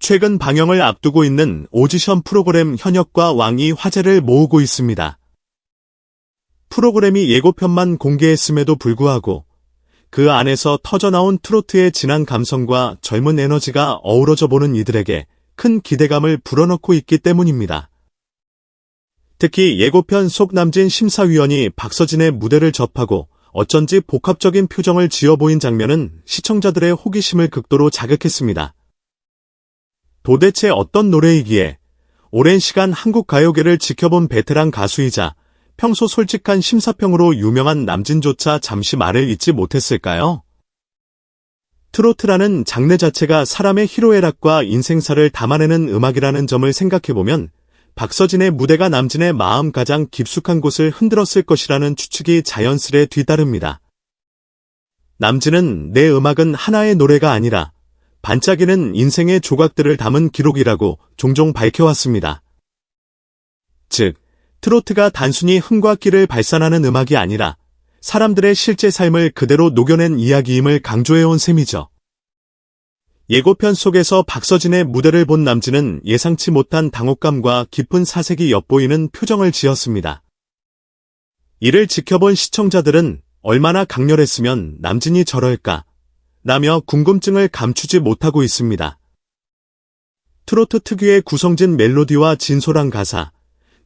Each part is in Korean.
최근 방영을 앞두고 있는 오디션 프로그램 현역과 왕이 화제를 모으고 있습니다. 프로그램이 예고편만 공개했음에도 불구하고 그 안에서 터져나온 트로트의 진한 감성과 젊은 에너지가 어우러져 보는 이들에게 큰 기대감을 불어넣고 있기 때문입니다. 특히 예고편 속 남진 심사위원이 박서진의 무대를 접하고 어쩐지 복합적인 표정을 지어 보인 장면은 시청자들의 호기심을 극도로 자극했습니다. 도대체 어떤 노래이기에 오랜 시간 한국 가요계를 지켜본 베테랑 가수이자 평소 솔직한 심사평으로 유명한 남진조차 잠시 말을 잇지 못했을까요? 트로트라는 장르 자체가 사람의 희로애락과 인생사를 담아내는 음악이라는 점을 생각해보면 박서진의 무대가 남진의 마음 가장 깊숙한 곳을 흔들었을 것이라는 추측이 자연스레 뒤따릅니다. 남진은 내 음악은 하나의 노래가 아니라 반짝이는 인생의 조각들을 담은 기록이라고 종종 밝혀왔습니다. 즉, 트로트가 단순히 흥과 끼를 발산하는 음악이 아니라 사람들의 실제 삶을 그대로 녹여낸 이야기임을 강조해온 셈이죠. 예고편 속에서 박서진의 무대를 본 남진은 예상치 못한 당혹감과 깊은 사색이 엿보이는 표정을 지었습니다. 이를 지켜본 시청자들은 얼마나 강렬했으면 남진이 저럴까 라며 궁금증을 감추지 못하고 있습니다. 트로트 특유의 구성진 멜로디와 진솔한 가사,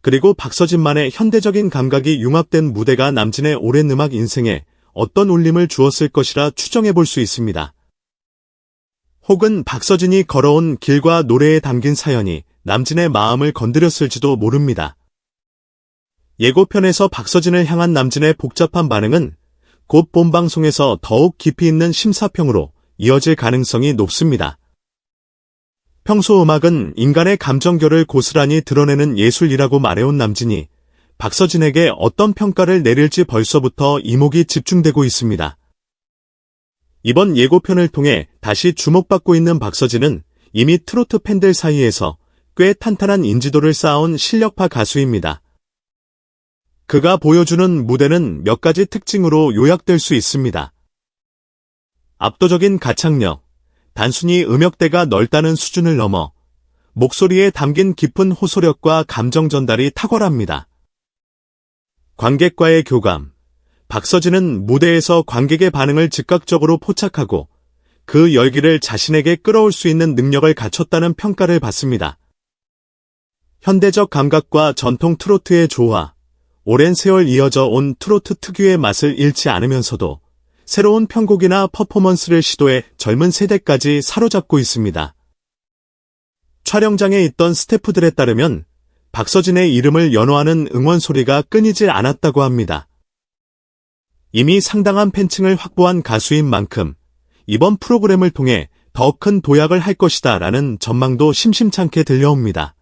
그리고 박서진만의 현대적인 감각이 융합된 무대가 남진의 오랜 음악 인생에 어떤 울림을 주었을 것이라 추정해볼 수 있습니다. 혹은 박서진이 걸어온 길과 노래에 담긴 사연이 남진의 마음을 건드렸을지도 모릅니다. 예고편에서 박서진을 향한 남진의 복잡한 반응은 곧 본방송에서 더욱 깊이 있는 심사평으로 이어질 가능성이 높습니다. 평소 음악은 인간의 감정결을 고스란히 드러내는 예술이라고 말해온 남진이 박서진에게 어떤 평가를 내릴지 벌써부터 이목이 집중되고 있습니다. 이번 예고편을 통해 다시 주목받고 있는 박서진은 이미 트로트 팬들 사이에서 꽤 탄탄한 인지도를 쌓아온 실력파 가수입니다. 그가 보여주는 무대는 몇 가지 특징으로 요약될 수 있습니다. 압도적인 가창력, 단순히 음역대가 넓다는 수준을 넘어 목소리에 담긴 깊은 호소력과 감정 전달이 탁월합니다. 관객과의 교감, 박서진은 무대에서 관객의 반응을 즉각적으로 포착하고 그 열기를 자신에게 끌어올 수 있는 능력을 갖췄다는 평가를 받습니다. 현대적 감각과 전통 트로트의 조화, 오랜 세월 이어져 온 트로트 특유의 맛을 잃지 않으면서도 새로운 편곡이나 퍼포먼스를 시도해 젊은 세대까지 사로잡고 있습니다. 촬영장에 있던 스태프들에 따르면 박서진의 이름을 연호하는 응원 소리가 끊이질 않았다고 합니다. 이미 상당한 팬층을 확보한 가수인 만큼 이번 프로그램을 통해 더 큰 도약을 할 것이다 라는 전망도 심심찮게 들려옵니다.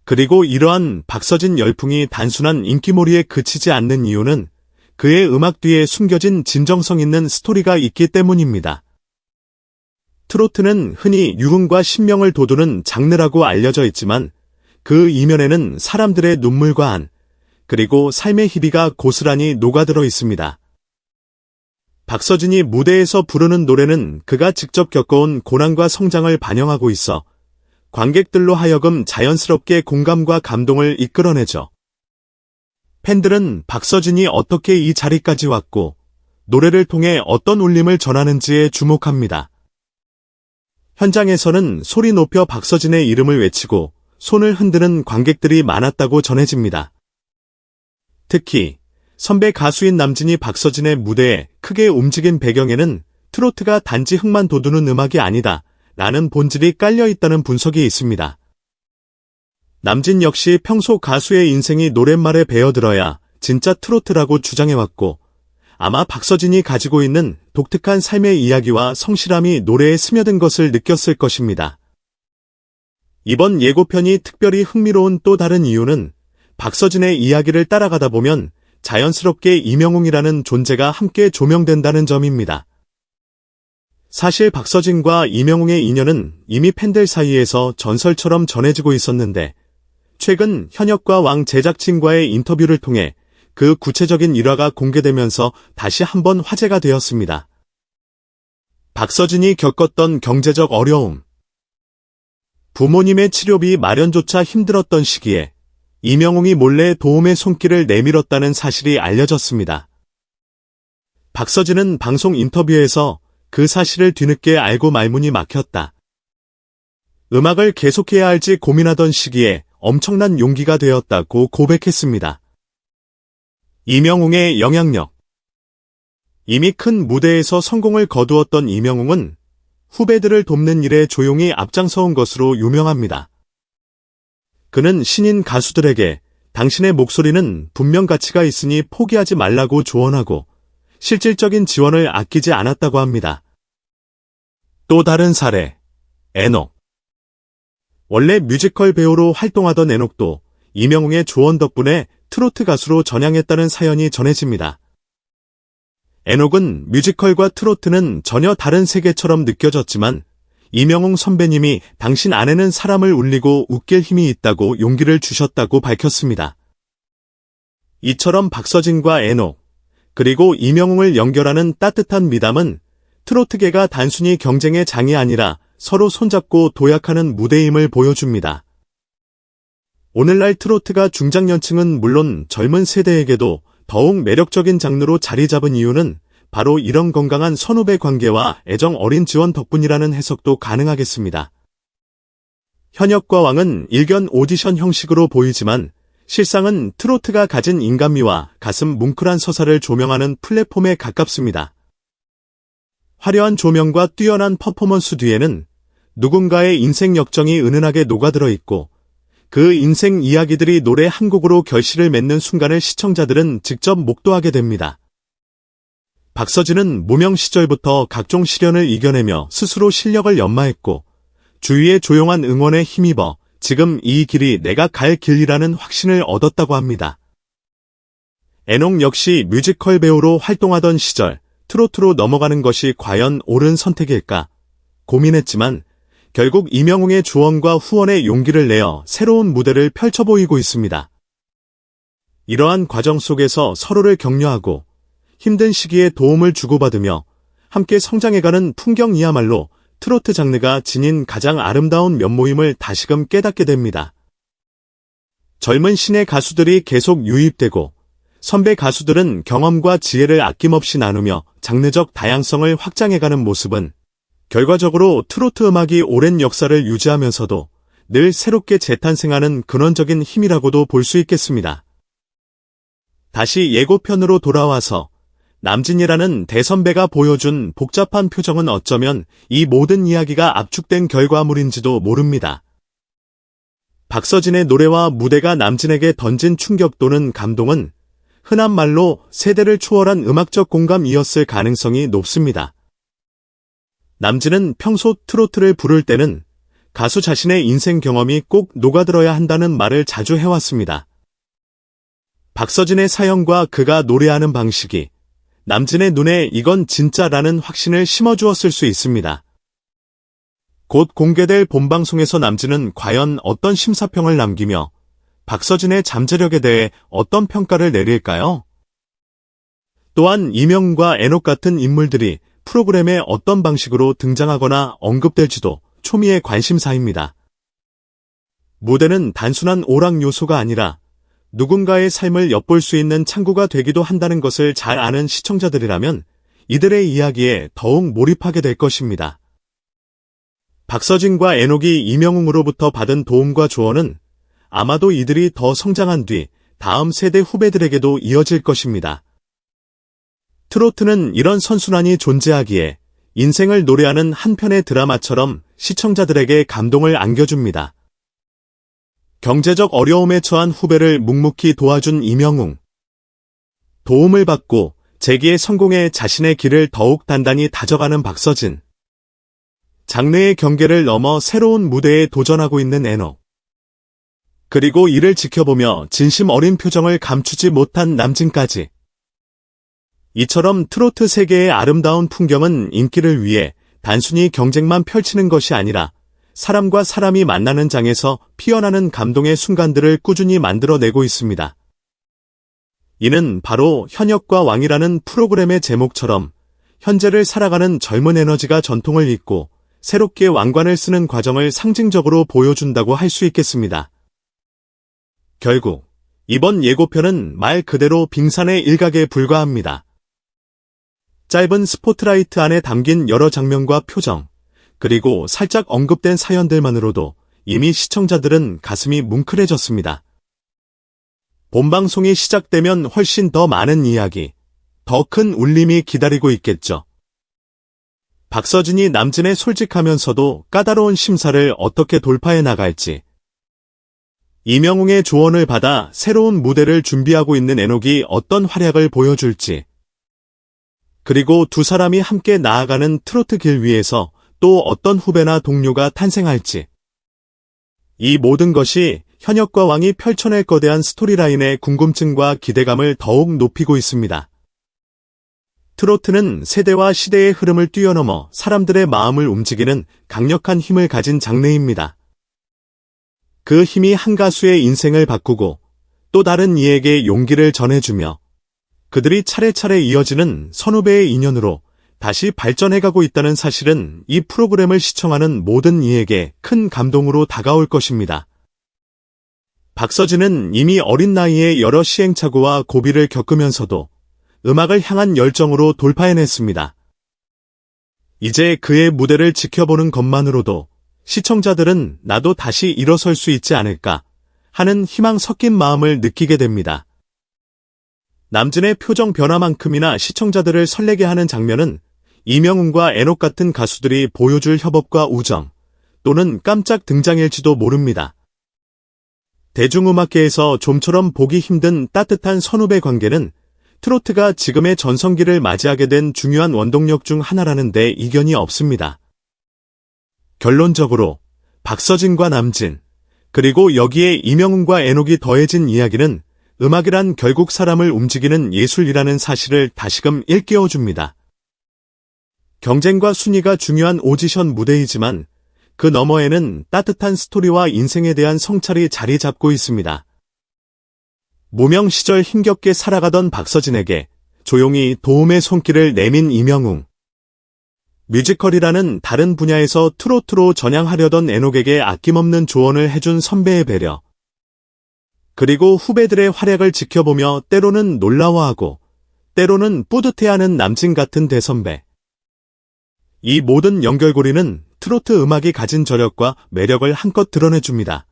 그리고 이러한 박서진 열풍이 단순한 인기몰이에 그치지 않는 이유는 그의 음악 뒤에 숨겨진 진정성 있는 스토리가 있기 때문입니다. 트로트는 흔히 유흥과 신명을 돋우는 장르라고 알려져 있지만 그 이면에는 사람들의 눈물과 안, 그리고 삶의 희비가 고스란히 녹아들어 있습니다. 박서진이 무대에서 부르는 노래는 그가 직접 겪어온 고난과 성장을 반영하고 있어 관객들로 하여금 자연스럽게 공감과 감동을 이끌어내죠. 팬들은 박서진이 어떻게 이 자리까지 왔고 노래를 통해 어떤 울림을 전하는지에 주목합니다. 현장에서는 소리 높여 박서진의 이름을 외치고 손을 흔드는 관객들이 많았다고 전해집니다. 특히 선배 가수인 남진이 박서진의 무대에 크게 움직인 배경에는 트로트가 단지 흥만 돋우는 음악이 아니다 라는 본질이 깔려있다는 분석이 있습니다. 남진 역시 평소 가수의 인생이 노랫말에 배어들어야 진짜 트로트라고 주장해왔고 아마 박서진이 가지고 있는 독특한 삶의 이야기와 성실함이 노래에 스며든 것을 느꼈을 것입니다. 이번 예고편이 특별히 흥미로운 또 다른 이유는 박서진의 이야기를 따라가다 보면 자연스럽게 이명웅이라는 존재가 함께 조명된다는 점입니다. 사실 박서진과 이명웅의 인연은 이미 팬들 사이에서 전설처럼 전해지고 있었는데 최근 현역과 왕 제작진과의 인터뷰를 통해 그 구체적인 일화가 공개되면서 다시 한번 화제가 되었습니다. 박서진이 겪었던 경제적 어려움, 부모님의 치료비 마련조차 힘들었던 시기에 이명웅이 몰래 도움의 손길을 내밀었다는 사실이 알려졌습니다. 박서진은 방송 인터뷰에서 그 사실을 뒤늦게 알고 말문이 막혔다. 음악을 계속해야 할지 고민하던 시기에 엄청난 용기가 되었다고 고백했습니다. 이명웅의 영향력. 이미 큰 무대에서 성공을 거두었던 이명웅은 후배들을 돕는 일에 조용히 앞장서온 것으로 유명합니다. 그는 신인 가수들에게 당신의 목소리는 분명 가치가 있으니 포기하지 말라고 조언하고 실질적인 지원을 아끼지 않았다고 합니다. 또 다른 사례, 애녹. 원래 뮤지컬 배우로 활동하던 애녹도 이명웅의 조언 덕분에 트로트 가수로 전향했다는 사연이 전해집니다. 애녹은 뮤지컬과 트로트는 전혀 다른 세계처럼 느껴졌지만 이명웅 선배님이 당신 안에는 사람을 울리고 웃길 힘이 있다고 용기를 주셨다고 밝혔습니다. 이처럼 박서진과 애녹, 그리고 이명웅을 연결하는 따뜻한 미담은 트로트계가 단순히 경쟁의 장이 아니라 서로 손잡고 도약하는 무대임을 보여줍니다. 오늘날 트로트가 중장년층은 물론 젊은 세대에게도 더욱 매력적인 장르로 자리 잡은 이유는 바로 이런 건강한 선후배 관계와 애정 어린 지원 덕분이라는 해석도 가능하겠습니다. 현역과 왕은 일견 오디션 형식으로 보이지만 실상은 트로트가 가진 인간미와 가슴 뭉클한 서사를 조명하는 플랫폼에 가깝습니다. 화려한 조명과 뛰어난 퍼포먼스 뒤에는 누군가의 인생 역정이 은은하게 녹아들어 있고 그 인생 이야기들이 노래 한 곡으로 결실을 맺는 순간을 시청자들은 직접 목도하게 됩니다. 박서진은 무명 시절부터 각종 시련을 이겨내며 스스로 실력을 연마했고 주위의 조용한 응원에 힘입어 지금 이 길이 내가 갈 길이라는 확신을 얻었다고 합니다. 애녹 역시 뮤지컬 배우로 활동하던 시절 트로트로 넘어가는 것이 과연 옳은 선택일까 고민했지만 결국 이명웅의 조언과 후원의 용기를 내어 새로운 무대를 펼쳐 보이고 있습니다. 이러한 과정 속에서 서로를 격려하고 힘든 시기에 도움을 주고받으며 함께 성장해가는 풍경이야말로 트로트 장르가 지닌 가장 아름다운 면모임을 다시금 깨닫게 됩니다. 젊은 신의 가수들이 계속 유입되고 선배 가수들은 경험과 지혜를 아낌없이 나누며 장르적 다양성을 확장해가는 모습은 결과적으로 트로트 음악이 오랜 역사를 유지하면서도 늘 새롭게 재탄생하는 근원적인 힘이라고도 볼 수 있겠습니다. 다시 예고편으로 돌아와서 남진이라는 대선배가 보여준 복잡한 표정은 어쩌면 이 모든 이야기가 압축된 결과물인지도 모릅니다. 박서진의 노래와 무대가 남진에게 던진 충격 또는 감동은 흔한 말로 세대를 초월한 음악적 공감이었을 가능성이 높습니다. 남진은 평소 트로트를 부를 때는 가수 자신의 인생 경험이 꼭 녹아들어야 한다는 말을 자주 해왔습니다. 박서진의 사연과 그가 노래하는 방식이 남진의 눈에 이건 진짜라는 확신을 심어주었을 수 있습니다. 곧 공개될 본방송에서 남진은 과연 어떤 심사평을 남기며 박서진의 잠재력에 대해 어떤 평가를 내릴까요? 또한 이명웅과 애녹 같은 인물들이 프로그램에 어떤 방식으로 등장하거나 언급될지도 초미의 관심사입니다. 무대는 단순한 오락 요소가 아니라 누군가의 삶을 엿볼 수 있는 창구가 되기도 한다는 것을 잘 아는 시청자들이라면 이들의 이야기에 더욱 몰입하게 될 것입니다. 박서진과 애녹이 이명웅으로부터 받은 도움과 조언은 아마도 이들이 더 성장한 뒤 다음 세대 후배들에게도 이어질 것입니다. 트로트는 이런 선순환이 존재하기에 인생을 노래하는 한 편의 드라마처럼 시청자들에게 감동을 안겨줍니다. 경제적 어려움에 처한 후배를 묵묵히 도와준 이명웅. 도움을 받고 재기의 성공에 자신의 길을 더욱 단단히 다져가는 박서진. 장르의 경계를 넘어 새로운 무대에 도전하고 있는 애녹. 그리고 이를 지켜보며 진심 어린 표정을 감추지 못한 남진까지. 이처럼 트로트 세계의 아름다운 풍경은 인기를 위해 단순히 경쟁만 펼치는 것이 아니라 사람과 사람이 만나는 장에서 피어나는 감동의 순간들을 꾸준히 만들어내고 있습니다. 이는 바로 현역과 왕이라는 프로그램의 제목처럼 현재를 살아가는 젊은 에너지가 전통을 잇고 새롭게 왕관을 쓰는 과정을 상징적으로 보여준다고 할 수 있겠습니다. 결국 이번 예고편은 말 그대로 빙산의 일각에 불과합니다. 짧은 스포트라이트 안에 담긴 여러 장면과 표정, 그리고 살짝 언급된 사연들만으로도 이미 시청자들은 가슴이 뭉클해졌습니다. 본방송이 시작되면 훨씬 더 많은 이야기, 더 큰 울림이 기다리고 있겠죠. 박서진이 남진의 솔직하면서도 까다로운 심사를 어떻게 돌파해 나갈지, 이명웅의 조언을 받아 새로운 무대를 준비하고 있는 애녹이 어떤 활약을 보여줄지, 그리고 두 사람이 함께 나아가는 트로트 길 위에서 또 어떤 후배나 동료가 탄생할지, 이 모든 것이 현역과 왕이 펼쳐낼 거대한 스토리라인의 궁금증과 기대감을 더욱 높이고 있습니다. 트로트는 세대와 시대의 흐름을 뛰어넘어 사람들의 마음을 움직이는 강력한 힘을 가진 장르입니다. 그 힘이 한 가수의 인생을 바꾸고 또 다른 이에게 용기를 전해주며 그들이 차례차례 이어지는 선후배의 인연으로 다시 발전해가고 있다는 사실은 이 프로그램을 시청하는 모든 이에게 큰 감동으로 다가올 것입니다. 박서진은 이미 어린 나이에 여러 시행착오와 고비를 겪으면서도 음악을 향한 열정으로 돌파해냈습니다. 이제 그의 무대를 지켜보는 것만으로도 시청자들은 나도 다시 일어설 수 있지 않을까 하는 희망 섞인 마음을 느끼게 됩니다. 남진의 표정 변화만큼이나 시청자들을 설레게 하는 장면은 이명웅과 애녹 같은 가수들이 보여줄 협업과 우정, 또는 깜짝 등장일지도 모릅니다. 대중음악계에서 좀처럼 보기 힘든 따뜻한 선후배 관계는 트로트가 지금의 전성기를 맞이하게 된 중요한 원동력 중 하나라는 데 이견이 없습니다. 결론적으로 박서진과 남진, 그리고 여기에 이명웅과 애녹이 더해진 이야기는 음악이란 결국 사람을 움직이는 예술이라는 사실을 다시금 일깨워줍니다. 경쟁과 순위가 중요한 오디션 무대이지만 그 너머에는 따뜻한 스토리와 인생에 대한 성찰이 자리 잡고 있습니다. 무명 시절 힘겹게 살아가던 박서진에게 조용히 도움의 손길을 내민 이명웅. 뮤지컬이라는 다른 분야에서 트로트로 전향하려던 애녹에게 아낌없는 조언을 해준 선배의 배려. 그리고 후배들의 활약을 지켜보며 때로는 놀라워하고 때로는 뿌듯해하는 남진 같은 대선배. 이 모든 연결고리는 트로트 음악이 가진 저력과 매력을 한껏 드러내줍니다.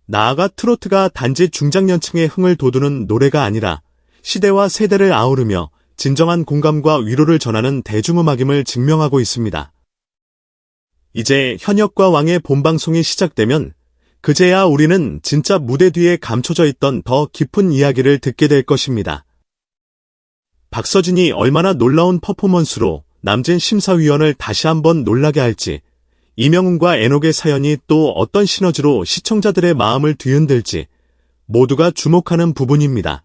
나아가 트로트가 단지 중장년층의 흥을 돋우는 노래가 아니라 시대와 세대를 아우르며 진정한 공감과 위로를 전하는 대중음악임을 증명하고 있습니다. 이제 현역과 왕의 본방송이 시작되면 그제야 우리는 진짜 무대 뒤에 감춰져 있던 더 깊은 이야기를 듣게 될 것입니다. 박서진이 얼마나 놀라운 퍼포먼스로 남진 심사위원을 다시 한번 놀라게 할지, 이명웅과 애녹의 사연이 또 어떤 시너지로 시청자들의 마음을 뒤흔들지 모두가 주목하는 부분입니다.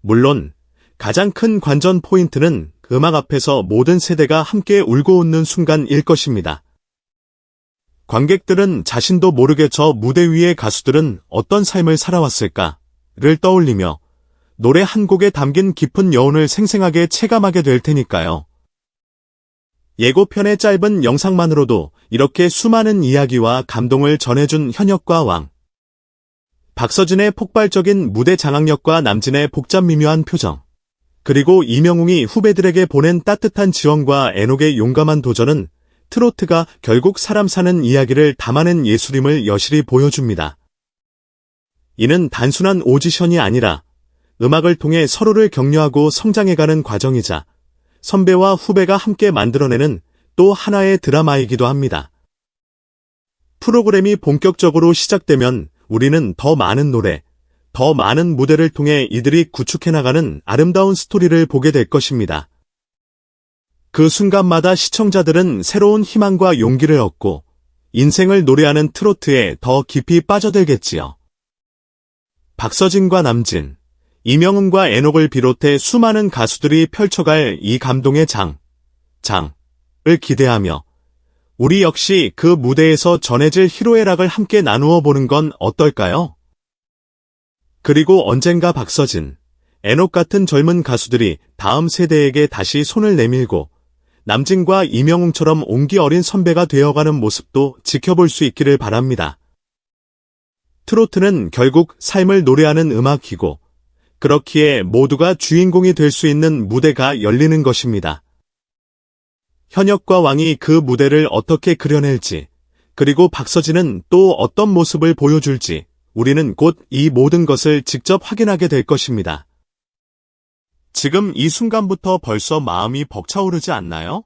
물론 가장 큰 관전 포인트는 음악 앞에서 모든 세대가 함께 울고 웃는 순간일 것입니다. 관객들은 자신도 모르게 저 무대 위의 가수들은 어떤 삶을 살아왔을까를 떠올리며 노래 한 곡에 담긴 깊은 여운을 생생하게 체감하게 될 테니까요. 예고편의 짧은 영상만으로도 이렇게 수많은 이야기와 감동을 전해준 현역과 왕. 박서진의 폭발적인 무대 장악력과 남진의 복잡 미묘한 표정, 그리고 이명웅이 후배들에게 보낸 따뜻한 지원과 애녹의 용감한 도전은 트로트가 결국 사람 사는 이야기를 담아낸 예술임을 여실히 보여줍니다. 이는 단순한 오디션이 아니라 음악을 통해 서로를 격려하고 성장해가는 과정이자 선배와 후배가 함께 만들어내는 또 하나의 드라마이기도 합니다. 프로그램이 본격적으로 시작되면 우리는 더 많은 노래, 더 많은 무대를 통해 이들이 구축해나가는 아름다운 스토리를 보게 될 것입니다. 그 순간마다 시청자들은 새로운 희망과 용기를 얻고 인생을 노래하는 트로트에 더 깊이 빠져들겠지요. 박서진과 남진, 이명웅과 애녹을 비롯해 수많은 가수들이 펼쳐갈 이 감동의 장을 기대하며 우리 역시 그 무대에서 전해질 희로애락을 함께 나누어 보는 건 어떨까요? 그리고 언젠가 박서진, 애녹 같은 젊은 가수들이 다음 세대에게 다시 손을 내밀고 남진과 이명웅처럼 온기 어린 선배가 되어가는 모습도 지켜볼 수 있기를 바랍니다. 트로트는 결국 삶을 노래하는 음악이고, 그렇기에 모두가 주인공이 될 수 있는 무대가 열리는 것입니다. 현역과 왕이 그 무대를 어떻게 그려낼지, 그리고 박서진은 또 어떤 모습을 보여줄지, 우리는 곧 이 모든 것을 직접 확인하게 될 것입니다. 지금 이 순간부터 벌써 마음이 벅차오르지 않나요?